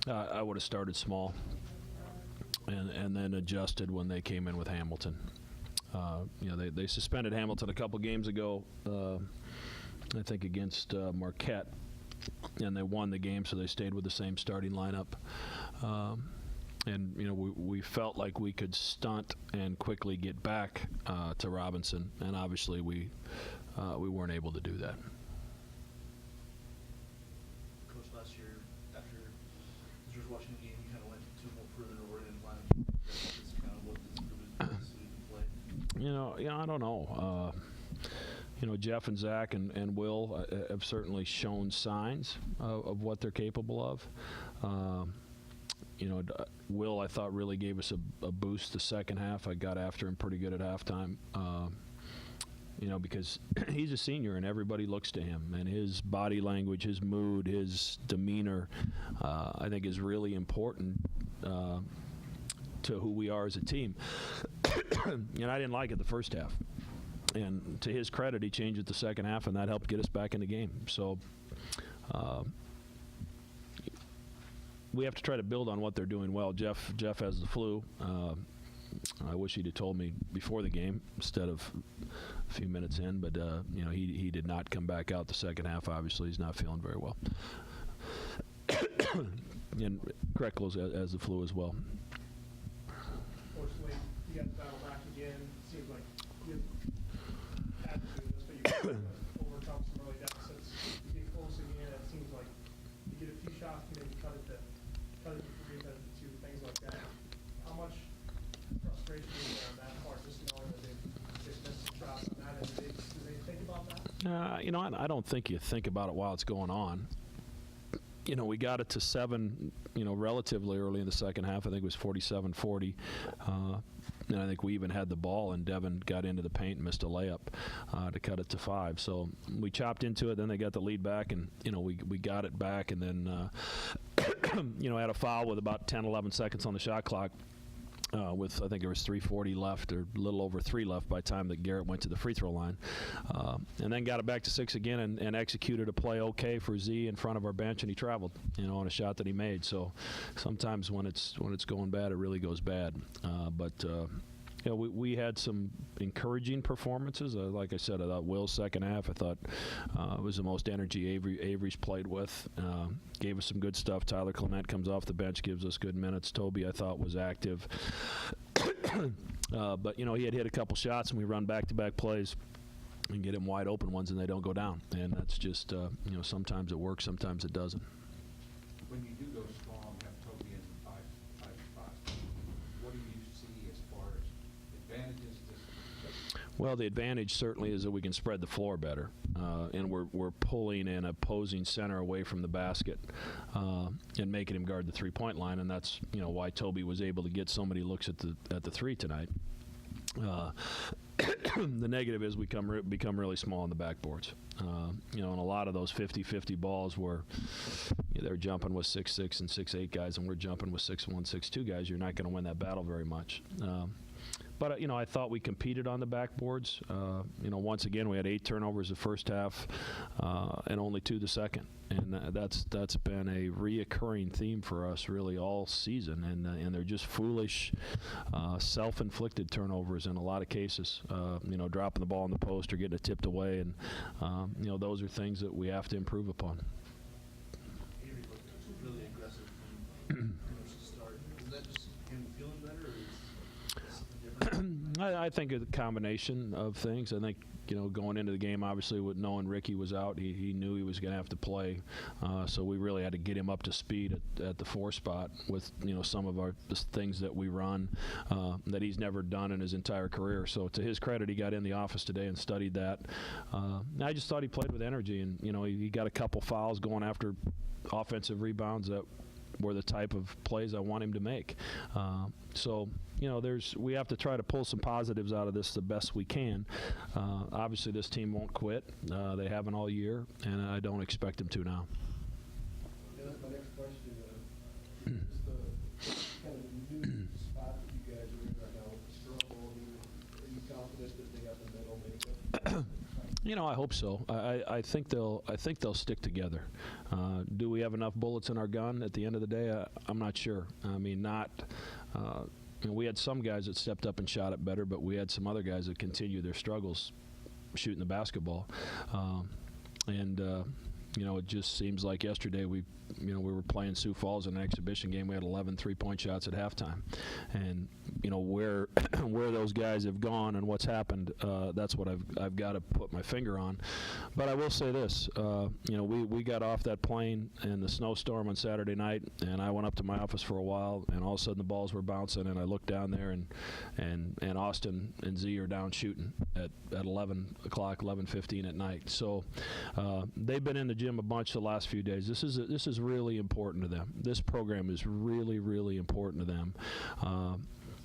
I would have started small and then adjusted when they came in with Hamilton. They suspended Hamilton a couple games ago, I think against Marquette, and they won the game, so they stayed with the same starting lineup. We felt like we could stunt and quickly get back to Robinson, and obviously we weren't able to do that. Coach, last year, after you were watching the game, you kind of went to more further over in line. That's kind of what the improvements so you can play. I don't know. Jeff and Zach and Will have certainly shown signs of what they're capable of. Will, I thought, really gave us a boost the second half. I got after him pretty good at halftime, because he's a senior and everybody looks to him. And his body language, his mood, his demeanor, I think is really important to who we are as a team. And I didn't like it the first half. And to his credit, he changed it the second half, and that helped get us back in the game. So we have to try to build on what they're doing well. Jeff has the flu. I wish he'd have told me before the game instead of a few minutes in, but he did not come back out the second half. Obviously, he's not feeling very well. And Kreckles has the flu as well. Unfortunately, you got to battle back again. Seems like you had to do this, but you overcome some early deficits. You get close again, it seems like you get a few shots, you maybe cut it to three, cut it to two, things like that. How much frustration is there on that part, just knowing that they've missed some shots on that? And do they think about that? I don't think you think about it while it's going on. We got it to 7, relatively early in the second half. I think it was 47-40. And I think we even had the ball, and Devin got into the paint and missed a layup to cut it to 5. So we chopped into it. Then they got the lead back, and, we got it back. And then, had a foul with about 10, 11 seconds on the shot clock. With, I think there was 3:40 left, or a little over 3 left by the time that Garrett went to the free throw line. And then got it back to 6 again and executed a play okay for Z in front of our bench, and he traveled, on a shot that he made. So sometimes when it's going bad, it really goes bad. We had some encouraging performances. Like I said, I thought Will's second half, I thought it was the most energy Avery's played with. Gave us some good stuff. Tyler Clement comes off the bench, gives us good minutes. Toby, I thought, was active. But, he had hit a couple shots, and we run back-to-back plays and get him wide open ones, and they don't go down. And that's just, sometimes it works, sometimes it doesn't. When you do go strong, have Toby in 5-5, what do you see as far as advantages? Well, the advantage certainly is that we can spread the floor better, and we're pulling an opposing center away from the basket and making him guard the three-point line, and that's why Toby was able to get so many looks at the three tonight. The negative is we become really small on the backboards. And a lot of those 50-50 balls where they're jumping with 6'6" and 6'8" guys, and we're jumping with 6'1", 6'2" guys, you're not going to win that battle very much. But, I thought we competed on the backboards. Once again, we had 8 turnovers the first half and only 2 the second. And that's been a reoccurring theme for us really all season. And they're just foolish, self-inflicted turnovers in a lot of cases. Dropping the ball in the post or getting it tipped away. And, those are things that we have to improve upon. Avery looked really aggressive from the start. Is that just him feeling better, or is something different? I think a combination of things. I think, going into the game, obviously, with knowing Ricky was out, he knew he was going to have to play. So we really had to get him up to speed at the 4 spot with, some of the things that we run that he's never done in his entire career. So to his credit, he got in the office today and studied that. I just thought he played with energy, and, he got a couple fouls going after offensive rebounds that were the type of plays I want him to make. We have to try to pull some positives out of this the best we can. Obviously, this team won't quit. They haven't all year, and I don't expect them to now. Yeah, that's my next question. Just the kind of new spot that you guys are in right now with the struggle. Are you confident that they got the mental makeup? I hope so. I think they'll stick together. Do we have enough bullets in our gun at the end of the day? I'm not sure. I mean, not. We had some guys that stepped up and shot it better, but we had some other guys that continued their struggles shooting the basketball. It just seems like yesterday we were playing Sioux Falls in an exhibition game. We had 11 three-point shots at halftime, and where those guys have gone and what's happened, that's what I've got to put my finger on. But I will say this: we got off that plane in the snowstorm on Saturday night, and I went up to my office for a while, and all of a sudden the balls were bouncing, and I looked down there, and Austin and Z are down shooting at 11 o'clock, 11:15 at night. So they've been in the gym a bunch the last few days. This is really important to them. This program is really, really important to them.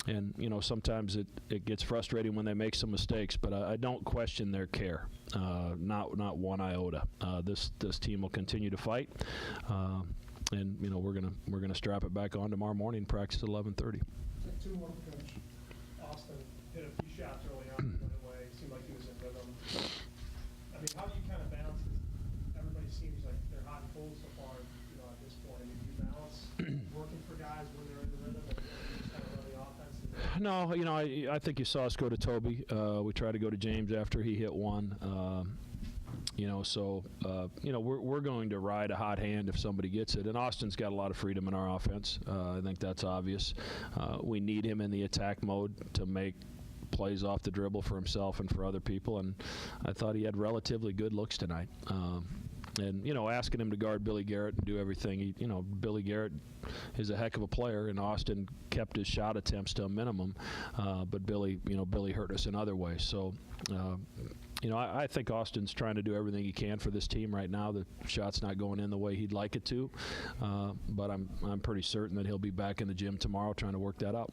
And sometimes it gets frustrating when they make some mistakes, but I don't question their care, not one iota. This team will continue to fight, and we're gonna strap it back on tomorrow morning. Practice at 11:30. Two more, Coach. Austin hit a few shots early on, went away. Seemed like he was in rhythm. I mean, how do you kind of balance this? Everybody seems like they're hot and cold so far, at this point. I mean, do you balance working for guys when they're in the rhythm and just kind of run the offense? No, I think you saw us go to Toby. We tried to go to James after he hit one. We're going to ride a hot hand if somebody gets it. And Austin's got a lot of freedom in our offense. I think that's obvious. We need him in the attack mode to make plays off the dribble for himself and for other people. And I thought he had relatively good looks tonight. And asking him to guard Billy Garrett and do everything, Billy Garrett is a heck of a player, and Austin kept his shot attempts to a minimum, but Billy hurt us in other ways. So, I think Austin's trying to do everything he can for this team right now. The shot's not going in the way he'd like it to, but I'm pretty certain that he'll be back in the gym tomorrow trying to work that out.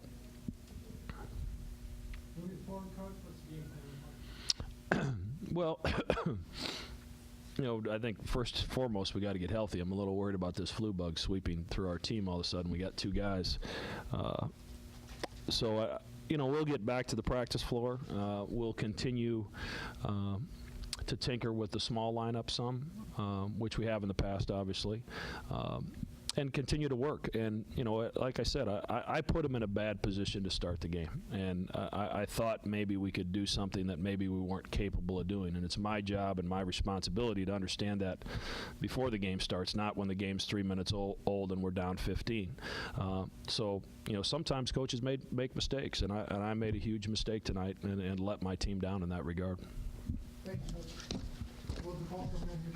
Moving forward, Coach, what's the game plan? Well, I think first and foremost we got to get healthy. I'm a little worried about this flu bug sweeping through our team all of a sudden. We got two guys. We'll get back to the practice floor. We'll continue to tinker with the small lineup some, which we have in the past, obviously, and continue to work. And, like I said, I put them in a bad position to start the game. And I thought maybe we could do something that maybe we weren't capable of doing. And it's my job and my responsibility to understand that before the game starts, not when the game's 3 minutes old and we're down 15. Sometimes coaches make mistakes, and I made a huge mistake tonight and let my team down in that regard. Thank you, Coach. Will DePaul come in here